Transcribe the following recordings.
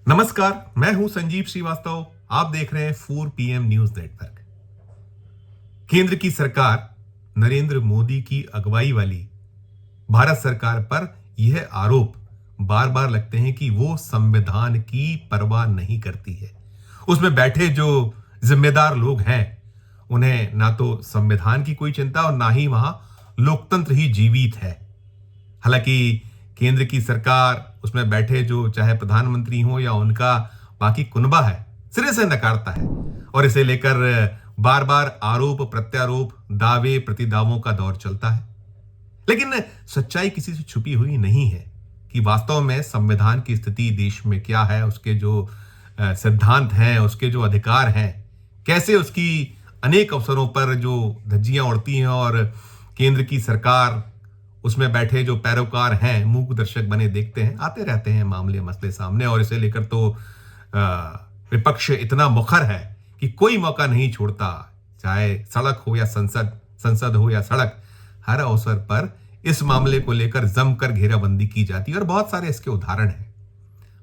नमस्कार, मैं हूं संजीव श्रीवास्तव। आप देख रहे हैं 4 पीएम न्यूज नेटवर्क। केंद्र की सरकार नरेंद्र मोदी की अगुवाई वाली भारत सरकार पर यह आरोप बार बार लगते हैं कि वो संविधान की परवाह नहीं करती है। उसमें बैठे जो जिम्मेदार लोग हैं, उन्हें ना तो संविधान की कोई चिंता और ना ही वहां लोकतंत्र ही जीवित है। हालांकि केंद्र की सरकार, उसमें बैठे जो चाहे प्रधानमंत्री हो या उनका बाकी कुनबा है, सिरे से नकारता है और इसे लेकर बार बार आरोप प्रत्यारोप, दावे प्रतिदावों का दौर चलता है। लेकिन सच्चाई किसी से छुपी हुई नहीं है कि वास्तव में संविधान की स्थिति देश में क्या है, उसके जो सिद्धांत हैं, उसके जो अधिकार हैं, कैसे उसकी अनेक अवसरों पर जो धज्जियां उड़ती हैं और केंद्र की सरकार, उसमें बैठे जो पैरोकार हैं, मूक दर्शक बने देखते हैं। आते रहते हैं मामले मसले सामने और इसे लेकर तो विपक्ष इतना मुखर है कि कोई मौका नहीं छोड़ता, चाहे सड़क हो या संसद, संसद हो या सड़क, हर अवसर पर इस मामले को लेकर जमकर घेराबंदी की जाती है और बहुत सारे इसके उदाहरण हैं।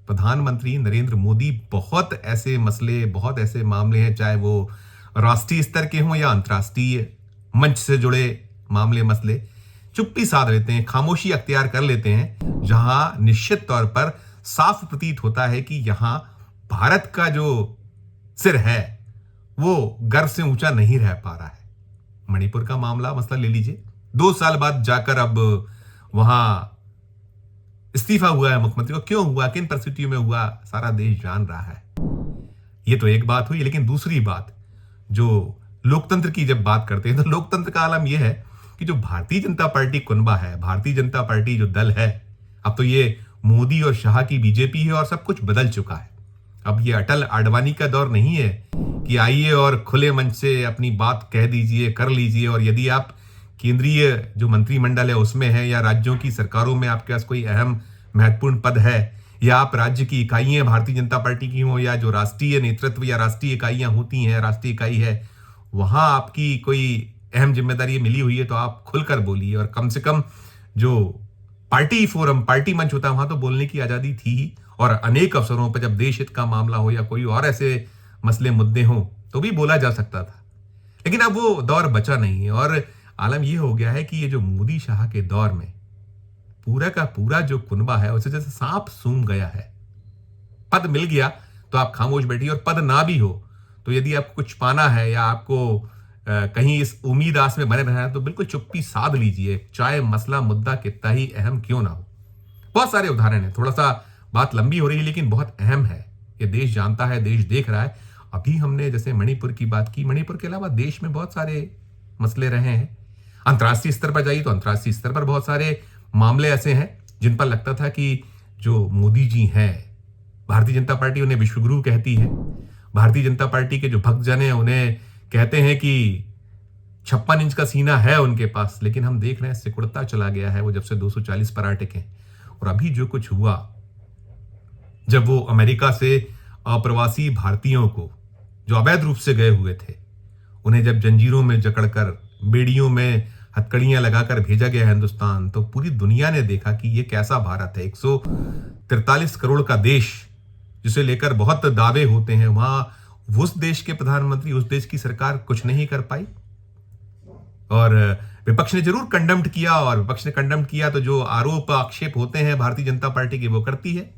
प्रधानमंत्री नरेंद्र मोदी बहुत ऐसे मसले, बहुत ऐसे मामले हैं, चाहे वो राष्ट्रीय स्तर के हों या अंतर्राष्ट्रीय मंच से जुड़े मामले मसले, चुप्पी साध लेते हैं, खामोशी अख्तियार कर लेते हैं, जहां निश्चित तौर पर साफ प्रतीत होता है कि यहां भारत का जो सिर है वो गर्व से ऊंचा नहीं रह पा रहा है। मणिपुर का मामला मसला ले लीजिए। 2 साल बाद जाकर अब वहां इस्तीफा हुआ है मुख्यमंत्री को। क्यों हुआ, किन परिस्थितियों में हुआ, सारा देश जान रहा है। ये तो एक बात हुई, लेकिन दूसरी बात, जो लोकतंत्र की जब बात करते हैं तो लोकतंत्र का आलम यह है कि जो भारतीय जनता पार्टी कुनबा है, भारतीय जनता पार्टी जो दल है, अब तो ये मोदी और शाह की बीजेपी है और सब कुछ बदल चुका है। अब ये अटल आडवाणी का दौर नहीं है कि आइए और खुले मंच से अपनी बात कह दीजिए, कर लीजिए, और यदि आप केंद्रीय जो मंत्रिमंडल है उसमें है या राज्यों की सरकारों में आपके पास कोई अहम महत्वपूर्ण पद है, या आप राज्य की इकाइयां भारतीय जनता पार्टी की हो, या जो राष्ट्रीय नेतृत्व या राष्ट्रीय इकाइयां होती हैं, राष्ट्रीय इकाई है, वहां आपकी कोई अहम जिम्मेदारी मिली हुई है, तो आप खुलकर बोलिए। और कम से कम जो पार्टी फोरम, पार्टी मंच होता है, वहां तो बोलने की आजादी थी ही, और अनेक अवसरों पर जब देश हित का मामला हो या कोई और ऐसे मसले मुद्दे हों तो भी बोला जा सकता था। लेकिन अब वो दौर बचा नहीं है और आलम यह हो गया है कि ये जो मोदी शाह के दौर में पूरा का पूरा जो कुनबा है उसे जैसे सांप सूंघ गया है। पद मिल गया तो आप खामोश बैठिए, और पद ना भी हो तो यदि आपको कुछ पाना है या आपको कहीं इस उम्मीद आस में बने रहना है तो बिल्कुल चुप्पी साध लीजिए, चाहे मसला मुद्दा कितना ही अहम क्यों ना हो। बहुत सारे उदाहरण हैं, थोड़ा सा बात लंबी हो रही है लेकिन बहुत अहम है। ये देश जानता है, देश देख रहा है। अभी हमने जैसे मणिपुर की बात की, मणिपुर के अलावा देश में बहुत सारे मसले रहे हैं। अंतर्राष्ट्रीय स्तर पर जाइए तो अंतर्राष्ट्रीय स्तर पर बहुत सारे मामले ऐसे हैं जिन पर लगता था कि जो मोदी जी हैं, भारतीय जनता पार्टी उन्हें विश्वगुरु कहती है, भारतीय जनता पार्टी के जो भक्तजन हैं उन्हें कहते हैं कि 56 इंच का सीना है उनके पास, लेकिन हम देख रहे हैं सिकुड़ता चला गया है वो जब से 240 पर अटके। और अभी जो कुछ हुआ, जब वो अमेरिका से अप्रवासी भारतीयों को जो अवैध रूप से गए हुए थे, उन्हें जब जंजीरों में जकड़कर, बेड़ियों में हथकड़ियां लगाकर भेजा गया हिंदुस्तान, तो पूरी दुनिया ने देखा कि ये कैसा भारत है। 143 करोड़ का देश जिसे लेकर बहुत दावे होते हैं, वहां उस देश के प्रधानमंत्री, उस देश की सरकार कुछ नहीं कर पाई। और विपक्ष ने जरूर कंडेम्ड किया, और विपक्ष ने कंडेम्ड किया तो जो आरोप आक्षेप होते हैं भारतीय जनता पार्टी के वो करती है।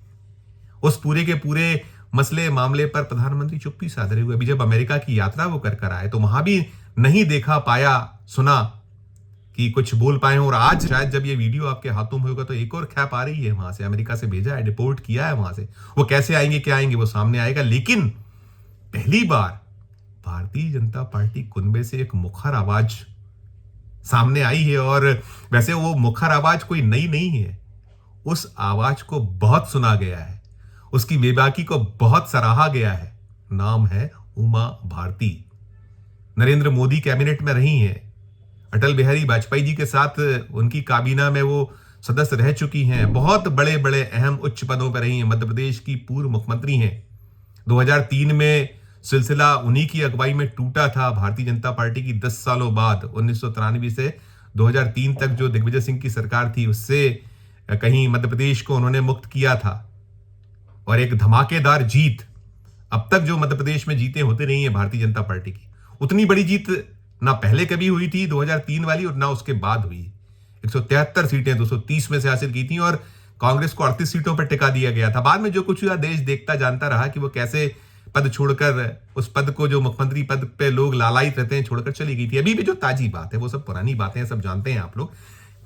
उस पूरे के पूरे मसले मामले पर प्रधानमंत्री चुप्पी साधे हुए। अभी जब अमेरिका की यात्रा वो कर आए तो वहां भी नहीं देखा, पाया, सुना कि कुछ बोल पाए हो। और आज शायद जब ये वीडियो आपके हाथों में होगा तो एक और खैप आ रही है, वहां से अमेरिका से भेजा है, डिपोर्ट किया है वहां से। वो कैसे आएंगे, क्या आएंगे, वो सामने आएगा। लेकिन पहली बार भारतीय जनता पार्टी कुनबे से एक मुखर आवाज सामने आई है, और वैसे वो मुखर आवाज कोई नई नहीं है। उस आवाज को बहुत सुना गया है, उसकी बेबाकी को बहुत सराहा गया है। नाम है उमा भारती। नरेंद्र मोदी कैबिनेट में रही हैं, अटल बिहारी वाजपेयी जी के साथ उनकी काबीना में वो सदस्य रह चुकी हैं, बहुत बड़े बड़े अहम उच्च पदों पर रही हैं, मध्य प्रदेश की पूर्व मुख्यमंत्री हैं। 2003 में सिलसिला उन्हीं की अगुवाई में टूटा था भारतीय जनता पार्टी की। 10 सालों बाद 1993 से 2003 तक जो दिग्विजय सिंह की सरकार थी, उससे कहीं मध्य प्रदेश को उन्होंने मुक्त किया था। और एक धमाकेदार जीत। अब तक जो मध्य प्रदेश में जीतें होती रही हैं भारतीय जनता पार्टी की, उतनी बड़ी जीत ना पहले कभी हुई थी 2003 वाली, और ना उसके बाद हुई। 173 सीटें 230 में से हासिल की थी और कांग्रेस को 38 सीटों पर टिका दिया गया था। बाद में जो कुछ हुआ देश देखता जानता रहा कि वो कैसे पद छोड़कर, उस पद को जो मुख्यमंत्री पद पे लोग लालायित रहते हैं, छोड़कर चली गई थी। अभी भी जो ताजी बात है वो सब पुरानी बातें हैं, सब जानते हैं आप लोग।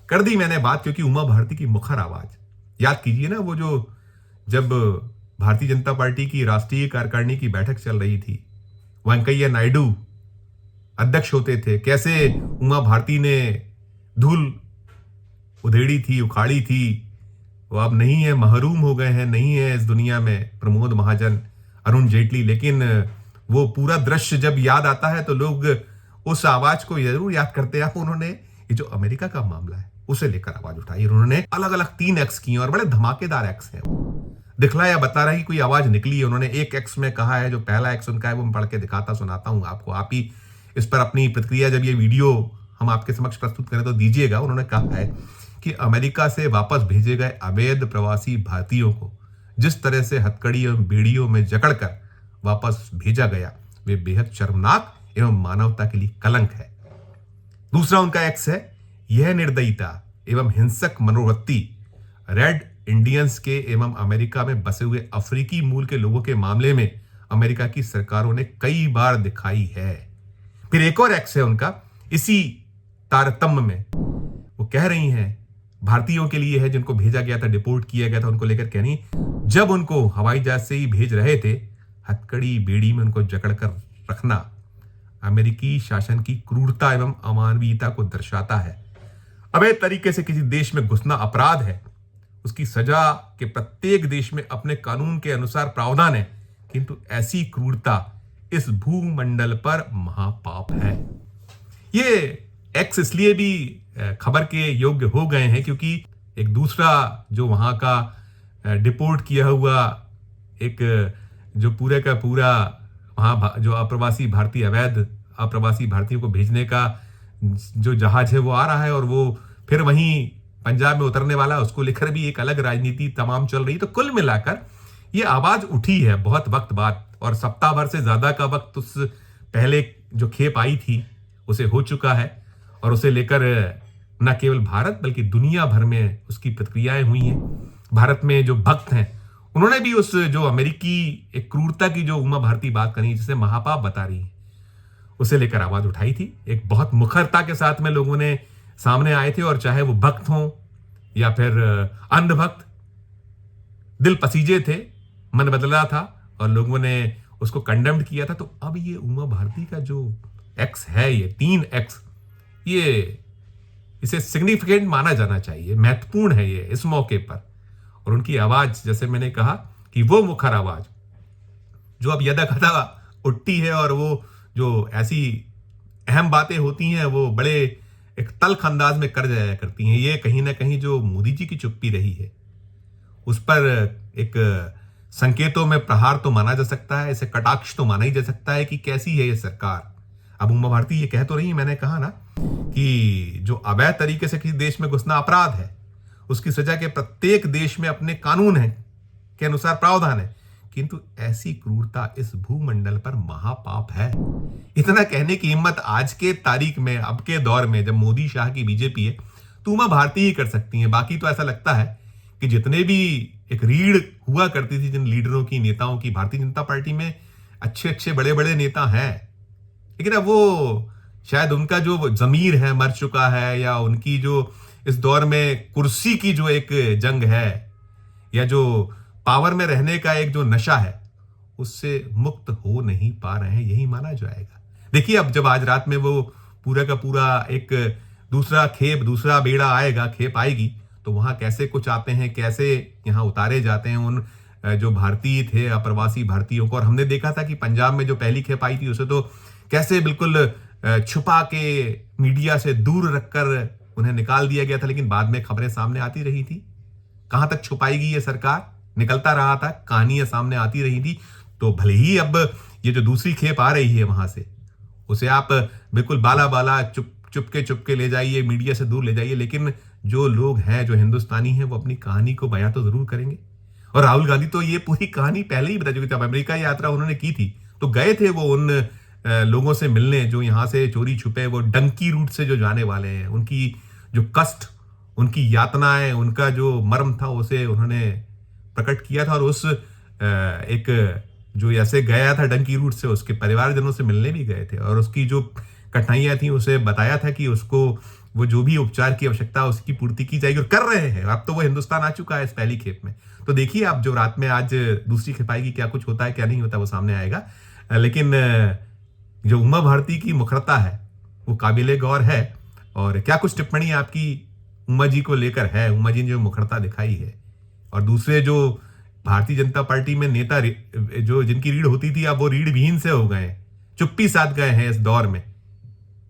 कर दी मैंने बात क्योंकि उमा भारती की मुखर आवाज याद कीजिए ना, वो जो जब भारतीय जनता पार्टी की राष्ट्रीय कार्यकारिणी की बैठक चल रही थी, वेंकैया नायडू अध्यक्ष होते थे, कैसे उमा भारती ने धूल उधेड़ी थी, उखाड़ी थी। वो अब नहीं है, महरूम हो गए हैं, नहीं है इस दुनिया में प्रमोद महाजन, अरुण जेटली। लेकिन वो पूरा दृश्य जब याद आता है तो लोग उस आवाज को जरूर याद करते हैं। उन्होंने ये जो अमेरिका का मामला है उसे लेकर आवाज उठाई, उन्होंने अलग अलग 3 एक्स किए और बड़े धमाकेदार एक्स हैं। दिखलाया बता रही कोई आवाज निकली है। उन्होंने एक एक्स में कहा है, जो पहला एक्स उनका है वो मैं पढ़ के दिखाता सुनाता हूं आपको, आप ही इस पर अपनी प्रतिक्रिया जब ये वीडियो हम आपके समक्ष प्रस्तुत करें तो दीजिएगा। उन्होंने कहा है कि अमेरिका से वापस भेजे गए अवैध प्रवासी भारतीयों को जिस तरह से हथकड़ी एवं बेड़ियों में जकड़कर वापस भेजा गया, वे बेहद शर्मनाक एवं मानवता के लिए कलंक है। दूसरा उनका एक्स है, यह निर्दयता एवं हिंसक मनोवृत्ति रेड इंडियंस के एवं अमेरिका में बसे हुए अफ्रीकी मूल के लोगों के मामले में अमेरिका की सरकारों ने कई बार दिखाई है। फिर एक और एक्स है उनका, इसी तारतम्य में वो कह रही हैं, भारतीयों के लिए है जिनको भेजा गया था, डिपोर्ट किया गया था, उनको लेकर कह रही, जब उनको हवाई जहाज से ही भेज रहे थे, हथकड़ी बेड़ी में उनको जकड़कर रखना अमेरिकी शासन की क्रूरता एवं अमानवीयता को दर्शाता है। अवैध तरीके से किसी देश में घुसना अपराध है, उसकी सजा के प्रत्येक देश में अपने कानून के अनुसार प्रावधान है, किंतु ऐसी क्रूरता इस भूमंडल पर महापाप है। ये एक्स इसलिए भी खबर के योग्य हो गए हैं क्योंकि एक दूसरा जो वहां का डिपोर्ट किया हुआ एक जो पूरे का पूरा वहां जो अप्रवासी भारतीय, अवैध अप्रवासी भारतीयों को भेजने का जो जहाज है वो आ रहा है और वो फिर वहीं पंजाब में उतरने वाला, उसको लेकर भी एक अलग राजनीति तमाम चल रही। तो कुल मिलाकर ये आवाज उठी है बहुत वक्त बाद, और सप्ताह भर से ज्यादा का वक्त उस पहले जो खेप आई थी उसे हो चुका है, और उसे लेकर न केवल भारत बल्कि दुनिया भर में उसकी प्रतिक्रियाएं हुई हैं। भारत में जो भक्त हैं उन्होंने भी उस जो अमेरिकी एक क्रूरता की जो उमा भारती बात करी, जिसे महापाप बता रही है, उसे लेकर आवाज उठाई थी। एक बहुत मुखरता के साथ में लोगों ने सामने आए थे, और चाहे वो भक्त हों या फिर अंधभक्त, दिल पसीजे थे, मन बदला था और लोगों ने उसको कंडेम्ड किया था। तो अब ये उमा भारती का जो एक्स है, ये 3 एक्स, ये इसे सिग्निफिकेंट माना जाना चाहिए, महत्वपूर्ण है ये इस मौके पर। और उनकी आवाज, जैसे मैंने कहा कि वो मुखर आवाज जो अब यदा कदा उठती है, और वो जो ऐसी अहम बातें होती हैं वो बड़े एक तल्ख अंदाज में कर जाया करती हैं। ये कहीं ना कहीं जो मोदी जी की चुप्पी रही है उस पर एक संकेतों में प्रहार तो माना जा सकता है, इसे कटाक्ष तो माना ही जा सकता है कि कैसी है ये सरकार। अब उमा भारती ये कह तो रही, मैंने कहा ना कि जो अवैध तरीके से किसी देश में घुसना अपराध है, उसकी सजा के प्रत्येक देश में अपने कानून है के अनुसार प्रावधान है, किंतु ऐसी क्रूरता इस भूमंडल पर महापाप है। इतना कहने की हिम्मत आज के तारीख में, अब के दौर में जब मोदी शाह की बीजेपी है, तो उमा भारती ही कर सकती है। बाकी तो ऐसा लगता है कि जितने भी एक रीढ़ हुआ करती थी जिन लीडरों की, नेताओं की, भारतीय जनता पार्टी में अच्छे अच्छे बड़े बड़े नेता हैं, लेकिन अब वो शायद उनका जो जमीर है मर चुका है, या उनकी जो इस दौर में कुर्सी की जो एक जंग है, या जो पावर में रहने का एक जो नशा है, उससे मुक्त हो नहीं पा रहे हैं, यही माना जाएगा। देखिए अब जब आज रात में वो पूरा का पूरा एक दूसरा खेप, दूसरा बेड़ा आएगा, खेप आएगी, तो वहां कैसे कुछ आते हैं, कैसे यहां उतारे जाते हैं उन जो भारतीय थे, अप्रवासी भारतीयों को। और हमने देखा था कि पंजाब में जो पहली खेप आई थी उसे तो कैसे बिल्कुल छुपा के मीडिया से दूर रखकर उन्हें निकाल दिया गया था, लेकिन बाद में खबरें सामने आती रही थी। कहां तक छुपाएगी ये सरकार, निकलता रहा था, कहानियां सामने आती रही थी। तो भले ही अब ये जो दूसरी खेप आ रही है वहां से, उसे आप बिल्कुल बाला बाला चुपके ले जाइए, मीडिया से दूर ले जाइए, लेकिन जो लोग हैं, जो हिंदुस्तानी हैं, वो अपनी कहानी को बयां तो जरूर करेंगे। और राहुल गांधी तो ये पूरी कहानी पहले ही बता चुके थे। जब अमेरिका यात्रा उन्होंने की थी तो गए थे वो उन लोगों से मिलने जो यहाँ से चोरी छुपे वो डंकी रूट से जो जाने वाले हैं, उनकी जो कष्ट, उनकी यातनाएं, उनका जो मर्म था उसे उन्होंने प्रकट किया था। और उस एक जो ऐसे गया था डंकी रूट से, उसके परिवारजनों से मिलने भी गए थे और उसकी जो कठिनाइयां थी उसे बताया था कि उसको वो जो भी उपचार की आवश्यकता उसकी पूर्ति की जाएगी, और कर रहे हैं। अब तो वो हिंदुस्तान आ चुका है इस पहली खेप में। तो देखिए आप जो रात में आज दूसरी खेप आएगी, क्या कुछ होता है क्या नहीं होता वो सामने आएगा। लेकिन जो उमा भारती की मुखरता है वो काबिले गौर है। और क्या कुछ टिप्पणी आपकी उमा जी को लेकर है, उमा जी ने जो मुखरता दिखाई है। और दूसरे जो भारतीय जनता पार्टी में नेता जो जिनकी रीढ़ होती थी अब वो रीढ़ विहीन से हो गए, चुप्पी साध गए हैं इस दौर में।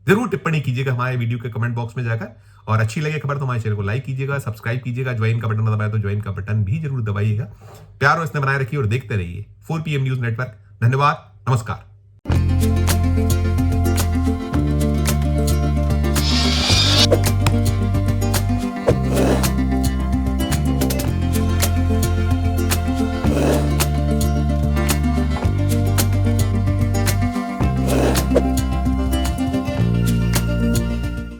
जरूर टिप्पणी कीजिएगा हमारे वीडियो के कमेंट बॉक्स में जाकर, और अच्छी लगे खबर तो हमारे चैनल को लाइक कीजिएगा, सब्सक्राइब कीजिएगा, ज्वाइन का बटन दबाया तो ज्वाइन का बटन भी जरूर दबाइएगा। प्यार और स्नेह बनाए रखिए और देखते रहिए 4 PM न्यूज नेटवर्क। धन्यवाद, नमस्कार।